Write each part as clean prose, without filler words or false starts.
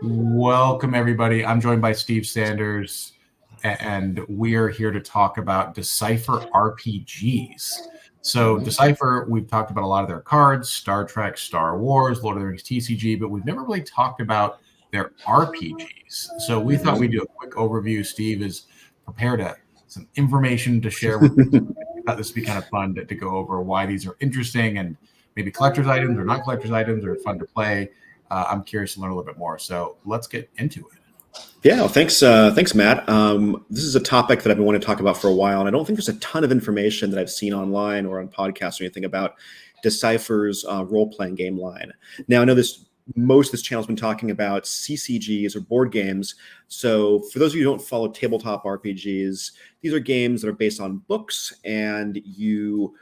Welcome, everybody. I'm joined by Steve Sanders, and we're here to talk about Decipher RPGs. So, Decipher, we've talked about a lot of their cards, Star Trek, Star Wars, Lord of the Rings, TCG, but we've never really talked about their RPGs. So, we thought we'd do a quick overview. Steve is prepared some information to share with us. I thought this would be kind of fun to go over why these are interesting and maybe collector's items or not collector's items or fun to play. I'm curious to learn a little bit more. So let's get into it. Yeah, well, thanks, Matt. This is a topic that I've been wanting to talk about for a while, and I don't think there's a ton of information that I've seen online or on podcasts or anything about Decipher's role-playing game line. Now, I know most of this channel has been talking about CCGs or board games. So for those of you who don't follow tabletop RPGs, these are games that are based on books, and you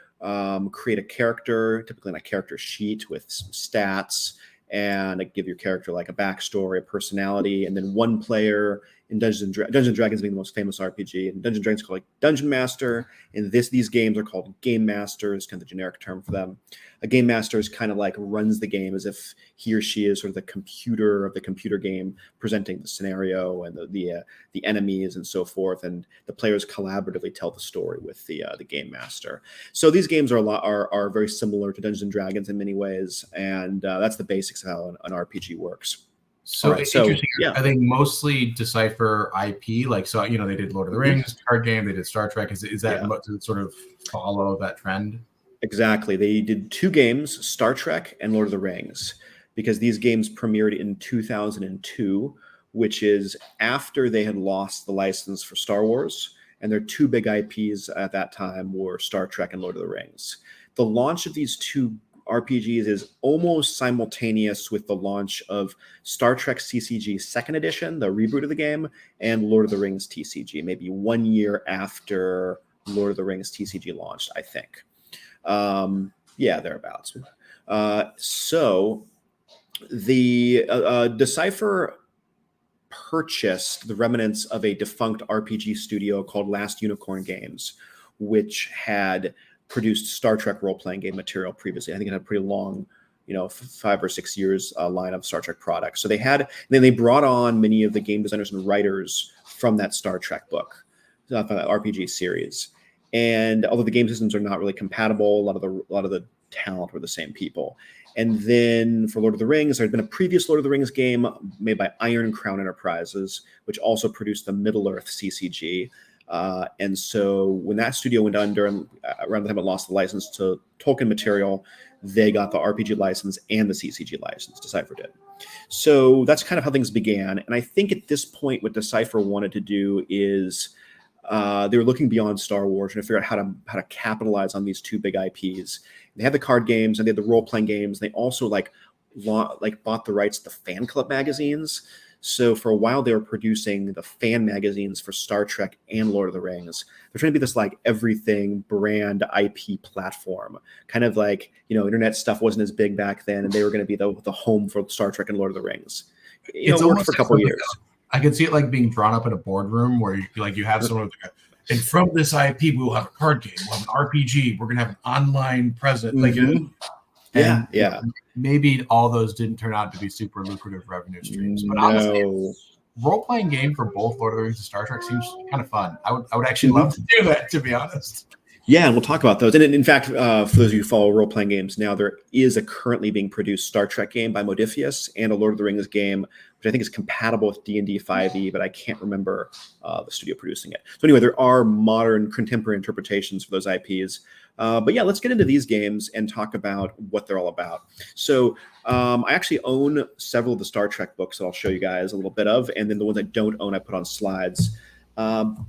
create a character, typically on a character sheet with some stats, and give your character like a backstory, a personality, and then one player in Dungeons and Dragons being the most famous RPG, and Dungeons and Dragons called like Dungeon Master, and these games are called Game Masters, kind of the generic term for them. A Game Master is kind of like runs the game as if he or she is sort of the computer of the computer game, presenting the scenario and the enemies and so forth, and the players collaboratively tell the story with the Game Master. So these games are very similar to Dungeons and Dragons in many ways, and that's the basics of how an RPG works. So it's interesting. Yeah. I think mostly Decipher IP, like, so, you know, they did Lord of the Rings card game, they did Star Trek. Is that to sort of follow that trend? Exactly. They did two games, Star Trek and Lord of the Rings, because these games premiered in 2002, which is after they had lost the license for Star Wars. And their two big IPs at that time were Star Trek and Lord of the Rings. The launch of these two RPGs is almost simultaneous with the launch of Star Trek CCG Second Edition, the reboot of the game, and Lord of the Rings TCG, maybe 1 year after Lord of the Rings TCG launched, I think. Thereabouts. So the Decipher purchased the remnants of a defunct RPG studio called Last Unicorn Games, which had produced Star Trek role-playing game material previously. I think it had a pretty long, 5 or 6 years line of Star Trek products. So then they brought on many of the game designers and writers from that Star Trek book, from that RPG series. And although the game systems are not really compatible, a lot of the talent were the same people. And then for Lord of the Rings, there had been a previous Lord of the Rings game made by Iron Crown Enterprises, which also produced the Middle-earth CCG. And so when that studio went under, and around the time it lost the license to Tolkien material, they got the RPG license and the CCG license. Decipher did. So that's kind of how things began. And I think at this point, what Decipher wanted to do is they were looking beyond Star Wars and to figure out how to capitalize on these two big IPs. They had the card games and they had the role-playing games. They also bought the rights to the fan club magazines. So for a while, they were producing the fan magazines for Star Trek and Lord of the Rings. They're trying to be this like everything brand IP platform, kind of like, internet stuff wasn't as big back then, and they were going to be the home for Star Trek and Lord of the Rings. It worked for a couple of years. I could see it like being drawn up in a boardroom where you have someone with and from this IP, we will have a card game, we'll have an RPG, we're going to have an online present. Maybe all those didn't turn out to be super lucrative revenue streams. But honestly, role-playing game for both Lord of the Rings and Star Trek seems kind of fun. I would actually love to do that, to be honest. Yeah, and we'll talk about those. And in fact, for those of you who follow role-playing games now, there is a currently being produced Star Trek game by Modiphius and a Lord of the Rings game, which I think is compatible with D&D 5e, but I can't remember the studio producing it. So anyway, there are modern contemporary interpretations for those IPs. But yeah, let's get into these games and talk about what they're all about. So I actually own several of the Star Trek books that I'll show you guys a little bit of, and then the ones I don't own, I put on slides.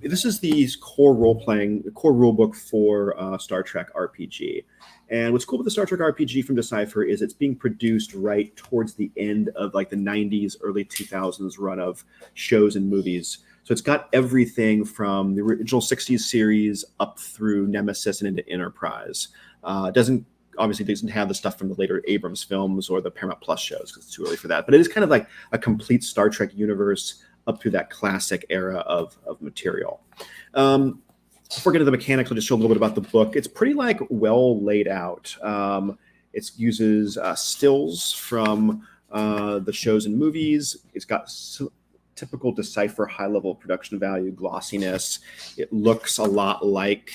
This is the core rule book for Star Trek RPG. And what's cool with the Star Trek RPG from Decipher is it's being produced right towards the end of like the 90s, early 2000s run of shows and movies. So it's got everything from the original 60s series up through Nemesis and into Enterprise. Obviously doesn't have the stuff from the later Abrams films or the Paramount Plus shows because it's too early for that. But it is kind of like a complete Star Trek universe up through that classic era of material. Before getting to the mechanics, I'll just show a little bit about the book. It's pretty well laid out. It uses stills from the shows and movies. It's got typical Decipher high-level production value, glossiness. It looks a lot like,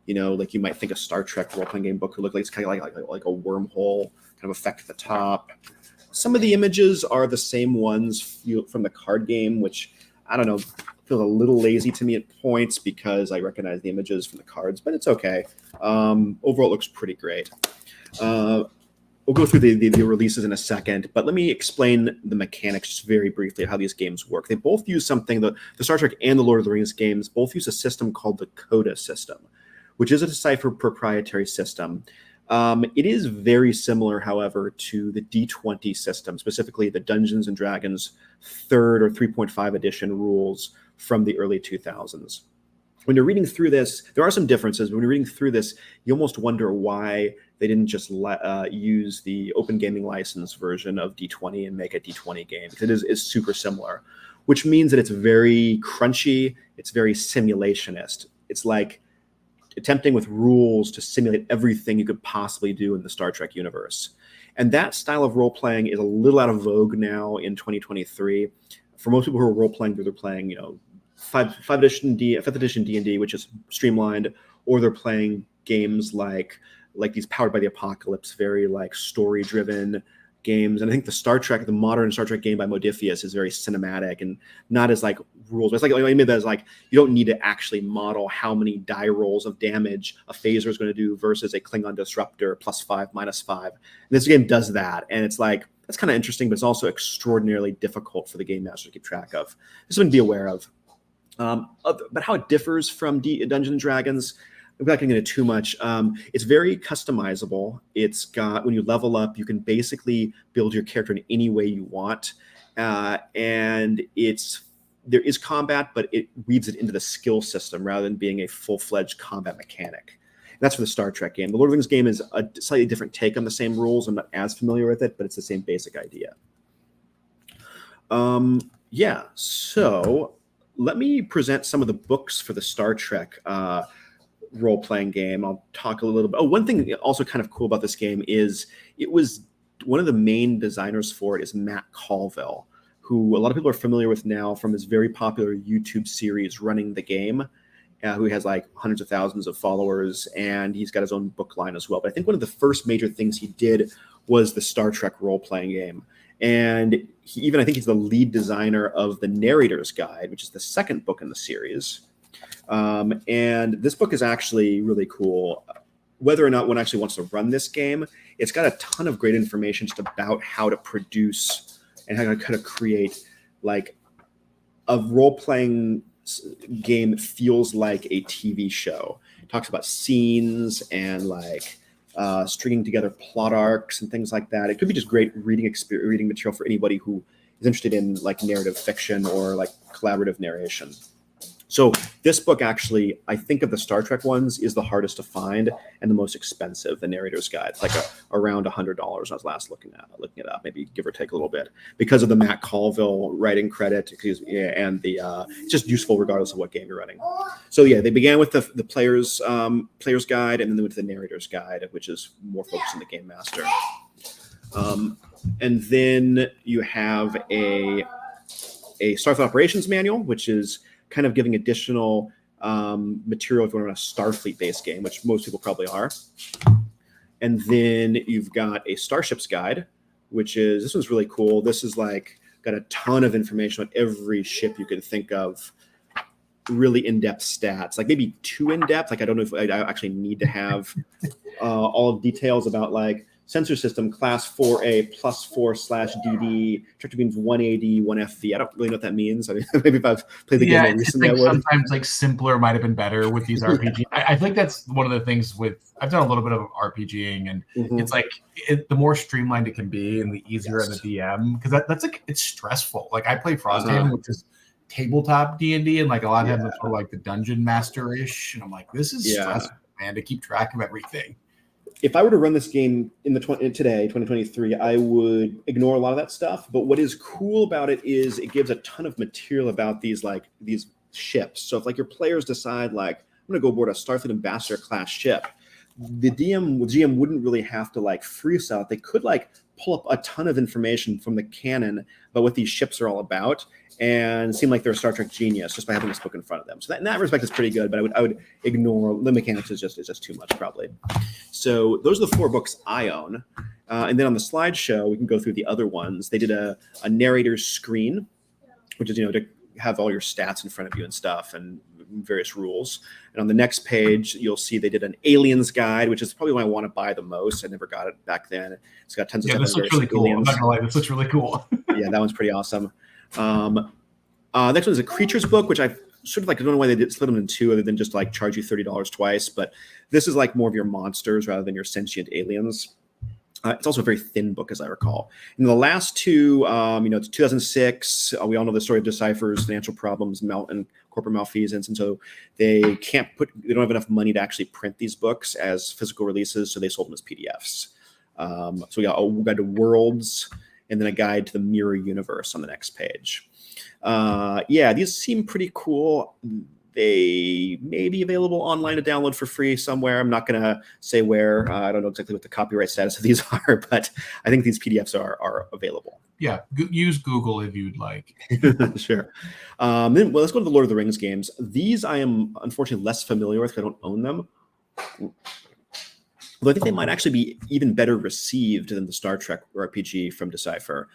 like you might think a Star Trek role-playing game book would look like. It's kind of like a wormhole kind of effect at the top. Some of the images are the same ones from the card game, which, I don't know, feels a little lazy to me at points because I recognize the images from the cards, but it's okay. Overall, it looks pretty great. We'll go through the releases in a second, but let me explain the mechanics just very briefly of how these games work. They both use something, the Star Trek and the Lord of the Rings games both use a system called the Coda system, which is a Decipher proprietary system. It is very similar, however, to the D20 system, specifically the Dungeons & Dragons 3rd or 3.5 edition rules from the early 2000s. When you're reading through this, there are some differences. When you're reading through this, you almost wonder why they didn't just use the open gaming license version of D20 and make a D20 game. It is super similar, which means that it's very crunchy. It's very simulationist. It's like attempting with rules to simulate everything you could possibly do in the Star Trek universe. And that style of role-playing is a little out of vogue now in 2023. For most people who are role-playing, they're playing, 5th edition D&D, which is streamlined, or they're playing games like these Powered by the Apocalypse, very like story-driven games. And I think the modern Star Trek game by Modiphius is very cinematic and not as like rules. It's like I made that as like you don't need to actually model how many die rolls of damage a phaser is going to do versus a Klingon disruptor +5, -5. And this game does that, and it's like that's kind of interesting, but it's also extraordinarily difficult for the game master to keep track of. This one to be aware of. But how it differs from Dungeons & Dragons, I'm not getting into too much. It's very customizable. It's got, when you level up, you can basically build your character in any way you want. And there is combat, but it weaves it into the skill system rather than being a full-fledged combat mechanic. And that's for the Star Trek game. The Lord of the Rings game is a slightly different take on the same rules. I'm not as familiar with it, but it's the same basic idea. So let me present some of the books for the Star Trek role-playing game. I'll talk a little bit. One thing also kind of cool about this game is it was one of the main designers for it is Matt Colville, who a lot of people are familiar with now from his very popular YouTube series Running the Game, who has like hundreds of thousands of followers, and he's got his own book line as well. But I think one of the first major things he did was the Star Trek role-playing game. And I think he's the lead designer of the Narrator's Guide, which is the second book in the series. And this book is actually really cool. Whether or not one actually wants to run this game, it's got a ton of great information just about how to produce and how to kind of create like a role-playing game that feels like a TV show. It talks about scenes and like stringing together plot arcs and things like that. It could be just great reading material for anybody who is interested in like narrative fiction or like collaborative narration. So this book actually, I think of the Star Trek ones, is the hardest to find and the most expensive, the Narrator's Guide. It's like around $100 I was last looking it up, maybe give or take a little bit, because of the Matt Colville writing credit, and it's just useful regardless of what game you're running. So yeah, they began with the player's guide, and then they went to the Narrator's Guide, which is more focused on the game master. And then you have a Starfleet Operations Manual, which is kind of giving additional material if you want to run a Starfleet-based game, which most people probably are. And then you've got a Starship's Guide, this one's really cool. This is like got a ton of information on every ship you can think of, really in-depth stats, like maybe too in-depth. Like I don't know if I actually need to have all of details about like sensor system class 4A +4/DD, tractor beams 1AD, 1FV. I don't really know what that means. I mean, maybe if I've played the game more recently, like sometimes like simpler might have been better with these RPGs. I think that's one of the things I've done a little bit of RPGing, and it's like the more streamlined it can be and the easier on the DM, because that's like, it's stressful. Like I play Frosthaven, which is tabletop D&D, and like a lot of times it's sort of like the dungeon master-ish, and I'm like, this is stressful, man, to keep track of everything. If I were to run this game today, 2023, I would ignore a lot of that stuff. But what is cool about it is it gives a ton of material about these ships. So if like your players decide like, I'm going to go board a Starfleet Ambassador class ship, the GM wouldn't really have to like freeze out. They could like pull up a ton of information from the canon about what these ships are all about, and seem like they're a Star Trek genius just by having this book in front of them. So that, in that respect, is pretty good. But I would ignore the mechanics. Is just too much probably. So those are the 4 books I own. And then on the slideshow, we can go through the other ones. They did a narrator's screen, which is to have all your stats in front of you and stuff, and various rules. And on the next page, you'll see they did an aliens guide, which is probably one I want to buy the most. I never got it back then. It's got tons of stuff. This looks really cool. I'm not gonna lie, this looks really cool. Yeah, that one's pretty awesome. Next one is a creatures book, which I sort of like, I don't know why they split them in 2 other than just like charge you $30 twice. But this is like more of your monsters rather than your sentient aliens. It's also a very thin book, as I recall. In the last 2, it's 2006. We all know the story of Decipher's financial problems and corporate malfeasance, and so they don't have enough money to actually print these books as physical releases, so they sold them as PDFs. So we got a guide to worlds, and then a guide to the mirror universe on the next page. These seem pretty cool. They may be available online to download for free somewhere. I'm not going to say where. I don't know exactly what the copyright status of these are, but I think these PDFs are available. Yeah, use Google if you'd like. Sure. Then let's go to the Lord of the Rings games. These I am unfortunately less familiar with because I don't own them. Although I think they might actually be even better received than the Star Trek RPG from Decipher.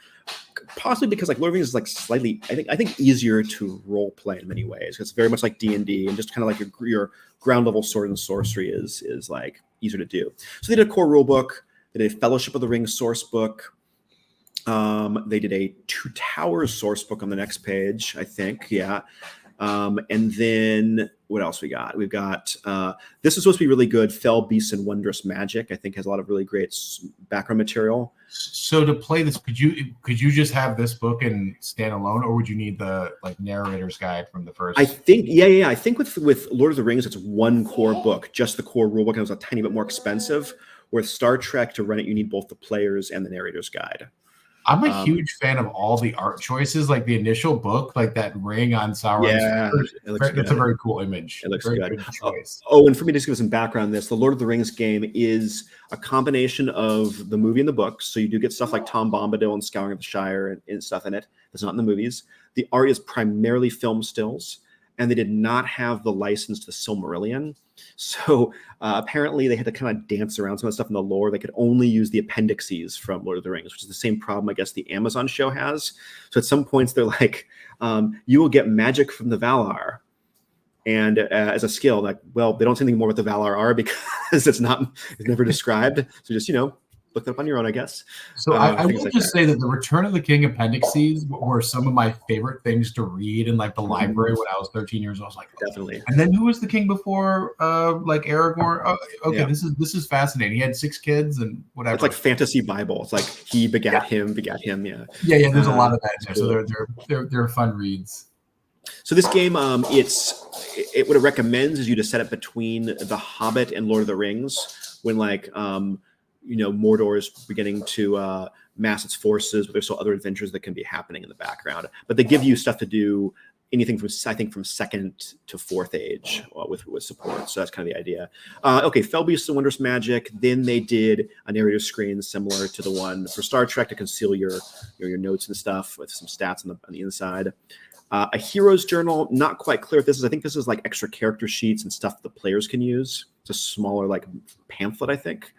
Possibly because like Lord of the Rings is like slightly, I think easier to role play in many ways. It's very much like D&D, and just kind of like your ground level sword and sorcery is like easier to do. So they did a core rule book. They did a Fellowship of the Ring source book. They did a Two Towers source book on the next page, I think. Yeah. And then what else we got? We've got this is supposed to be really good. Fell Beasts and Wondrous Magic, I think, has a lot of really great background material. So to play this, could you just have this book and stand alone, or would you need the like narrator's guide from the first? I think I think with Lord of the Rings, it's one core book, just the core rule book, and it was a tiny bit more expensive. With Star Trek, to run it, you need both the players and the narrator's guide. I'm a huge fan of all the art choices, like the initial book, like that ring on Sauron's. Yeah, that's a very cool image. It looks very good. Choice. And for me to just give some background on this, the Lord of the Rings game is a combination of the movie and the book. So you do get stuff like Tom Bombadil and Scouring of the Shire and stuff in it that's not in the movies. The art is primarily film stills, and they did not have the license to the Silmarillion. So apparently they had to kind of dance around some of the stuff in the lore. They could only use the appendices from Lord of the Rings, which is the same problem I guess the Amazon show has. So at some points they're like, you will get magic from the Valar. And as a skill, like, well, they don't say anything more what the Valar are because it's never described. So just, look that up on your own, I guess. So I will just say that the Return of the King appendices were some of my favorite things to read in like the library when I was 13 years old. I was like, definitely. And then who was the king before like Aragorn? Oh, okay, yeah. This is fascinating. He had 6 kids and whatever. It's like fantasy Bible. It's like he begat him, begat him. Yeah. Yeah. There's a lot of that. Cool. So they're fun reads. So this game, what it recommends is you to set it between The Hobbit and Lord of the Rings when like Mordor is beginning to mass its forces, but there's still other adventures that can be happening in the background. But they give you stuff to do anything from 2nd to 4th age with support. So that's kind of the idea. Fell Beasts and Wondrous Magic. Then they did a narrative screen similar to the one for Star Trek to conceal your notes and stuff with some stats on the inside. A hero's journal, not quite clear what this is. I think this is like extra character sheets and stuff the players can use. It's a smaller like pamphlet, I think.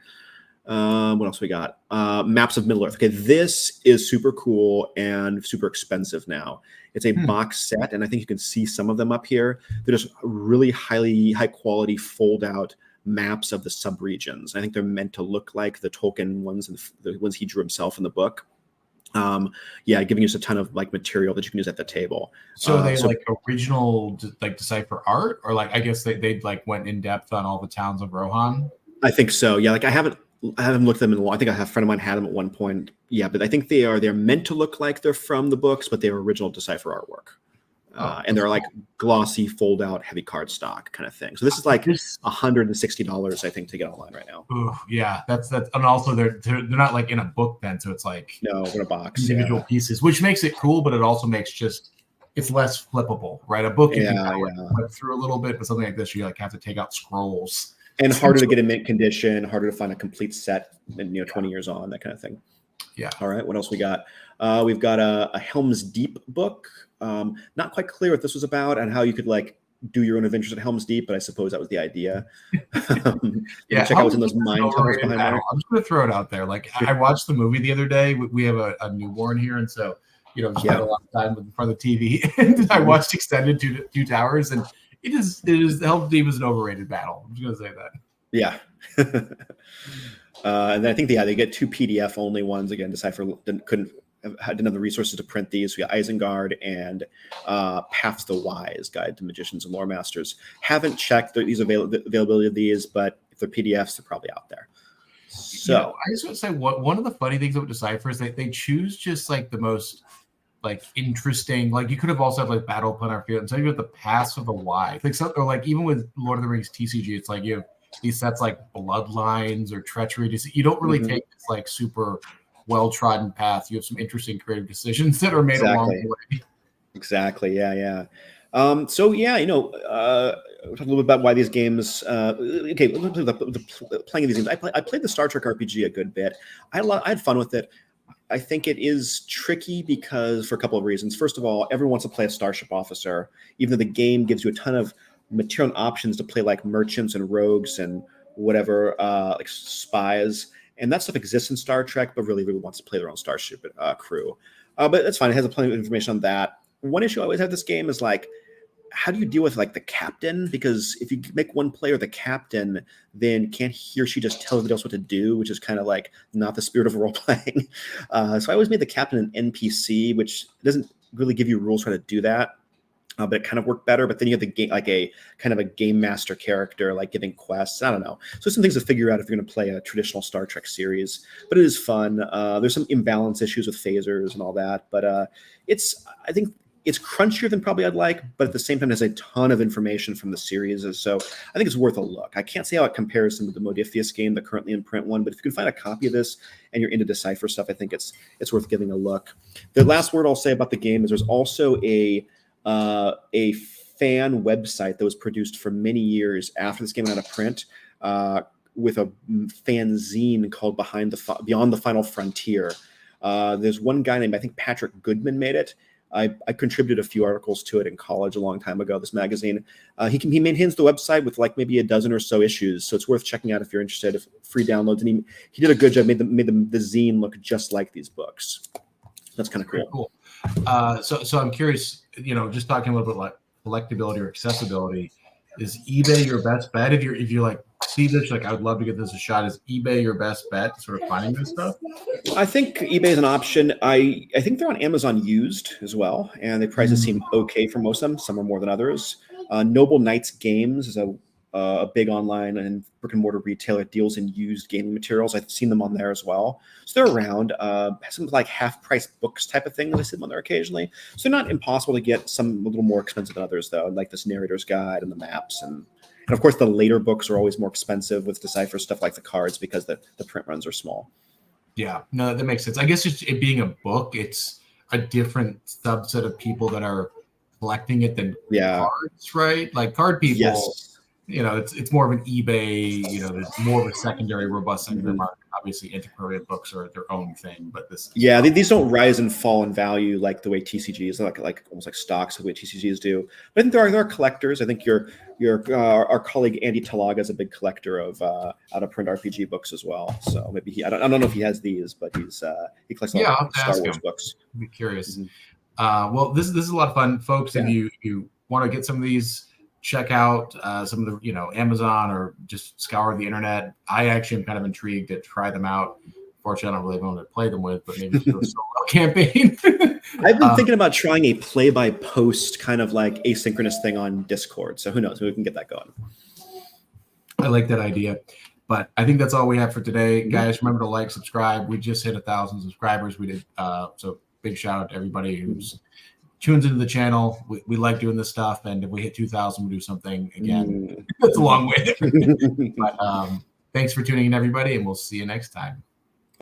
What else we got? Maps of Middle-earth. Okay, this is super cool and super expensive now. It's a box set, and I think you can see some of them up here. They're just really high quality fold out maps of the subregions. I think they're meant to look like the Tolkien ones and the ones he drew himself in the book. Giving us a ton of like material that you can use at the table. So they like original like Decipher art, or like I guess they like went in depth on all the towns of Rohan. I think so. Yeah, like I haven't looked at them in a while. I think a friend of mine had them at one point. Yeah, but I think they're meant to look like they're from the books, but they're original Decipher artwork. And they're like glossy, fold out, heavy cardstock kind of thing. So this is like $160, I think, to get online right now. Ooh, yeah, that's and also they're not like in a book then, so it's like in a box, individual pieces, which makes it cool, but it also makes it's less flippable, right? A book you can flip through a little bit, but something like this you like have to take out scrolls. And harder to get in mint condition, harder to find a complete set, and 20 years on, that kind of thing. Yeah. All right. What else we got? We've got a Helm's Deep book. Not quite clear what this was about and how you could like do your own adventures at Helm's Deep, but I suppose that was the idea. Yeah, check out what's in those mine tunnels behind there. I'm just gonna throw it out there. Like I watched the movie the other day. We have a newborn here, and so just spent a lot of time in front of the TV. And I watched Extended Two Towers, and it is Helm's Deep is an overrated battle. I'm just gonna say that. Yeah. And then I think they get 2 PDF only ones. Again, Decipher didn't have the resources to print these. We got Isengard and Paths the Wise, Guide to Magicians and Lore Masters. Haven't checked the availability of these, but if they're PDFs, they're probably out there. So I just want to say one of the funny things about Decipher is they choose just like the most like interesting. Like you could have also had like Battle Plan our Field, and so you have the Paths of the Wise, or like even with Lord of the Rings TCG, it's like you have these sets like Bloodlines or Treachery. You don't really take this like super well-trodden path. You have some interesting creative decisions that are made along the way. Exactly. Yeah. So yeah, we'll talk a little bit about why these games. Okay, playing these games. I played the Star Trek RPG a good bit. I had fun with it. I think it is tricky because for a couple of reasons. First of all, everyone wants to play a starship officer, even though the game gives you a ton of material and options to play like merchants and rogues and whatever, like spies. And that stuff exists in Star Trek, but really wants to play their own starship crew. But that's fine. It has plenty of information on that. One issue I always have with this game is like, how do you deal with like the captain? Because if you make one player the captain, then can't he or she just tell everybody else what to do, which is kind of like not the spirit of role playing. So I always made the captain an NPC, which doesn't really give you rules for how to do that. But it kind of worked better. But then you have the game, like a kind of a game master character, like giving quests. I don't know. So some things to figure out if you're going to play a traditional Star Trek series. But it is fun. There's some imbalance issues with phasers and all that. But I think it's crunchier than probably I'd like. But at the same time, there's a ton of information from the series. So I think it's worth a look. I can't say how it compares to the Modiphius game, the currently in print one. But if you can find a copy of this and you're into Decipher stuff, I think it's worth giving a look. The last word I'll say about the game is there's also a fan website that was produced for many years after this game went out of print, with a fanzine called Beyond the Final Frontier. There's one guy named, I think Patrick Goodman made it. I contributed a few articles to it in college a long time ago, this magazine. He maintains the website with like maybe a dozen or so issues, so it's worth checking out if you're interested. Free downloads, and he did a good job, made the zine look just like these books. That's kind of cool. So I'm curious, just talking a little bit like collectability or accessibility, is eBay your best bet? If you like see this, like I would love to give this a shot. Is eBay your best bet sort of finding this stuff? I think eBay is an option. I think they're on Amazon used as well, and the prices seem okay for most of them. Some are more than others. Noble Knights Games is a big online and brick and mortar retailer that deals in used gaming materials. I've seen them on there as well. So they're around. Some like half price books type of thing that I see them on there occasionally. So they're not impossible to get. Some a little more expensive than others though, like this narrator's guide and the maps. And of course the later books are always more expensive with Decipher stuff like the cards because the print runs are small. Yeah, no, that makes sense. I guess just it being a book, it's a different subset of people that are collecting it than cards, right? Like card people. Yes. It's more of an eBay, it's more of a secondary, robust secondary market. Obviously, antiquarian books are their own thing, but these don't rise and fall in value like the way TCGs, like almost like stocks, the way TCGs do. But I think there are collectors. I think our colleague Andy Talaga is a big collector of out of print RPG books as well. So maybe I don't know if he has these, but he collects a lot of Star Wars books. I'd be curious. Well, this is a lot of fun, folks. If you want to get some of these, check out some of the, Amazon or just scour the internet. I actually am kind of intrigued to try them out. Fortunately, I don't really know who to play them with, but maybe do a solo campaign. I've been thinking about trying a play-by-post kind of like asynchronous thing on Discord. So who knows? Maybe we can get that going. I like that idea. But I think that's all we have for today. Guys, remember to like, subscribe. We just hit 1,000 subscribers. We did. So big shout out to everybody who's tunes into the channel. We like doing this stuff, and if we hit 2,000, we'll do something again. That's a long way. But thanks for tuning in, everybody, and we'll see you next time.